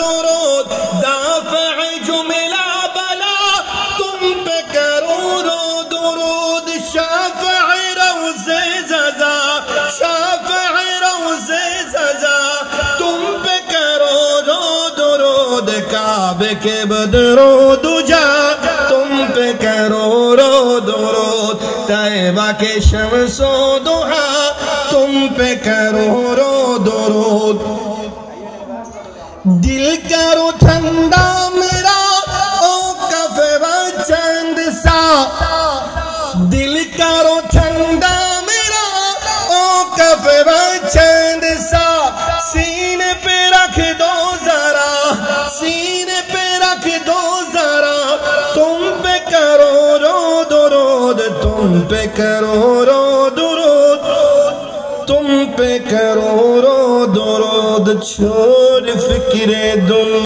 درود دافع جملہ بلا تم پہ کرو رو درود شافع روزے ززا شافع روزے ززا تم پہ کرو رو درود کعبے کے بدرو دجا تم پہ کرو رو درود طیبہ کے شمس و ضحا تم پہ کرو رو درود دل کرو ٹھنڈا میرا او کفے چند سا دل کرو ٹھنڈا میرا او کفے چند سا سینے پہ رکھ دو ذرا سینے پہ رکھ دو ذرا تم پہ کرو رو درود تم پہ کرو رو درود تم پہ کرو رو درود چھوڑ فکر دنیا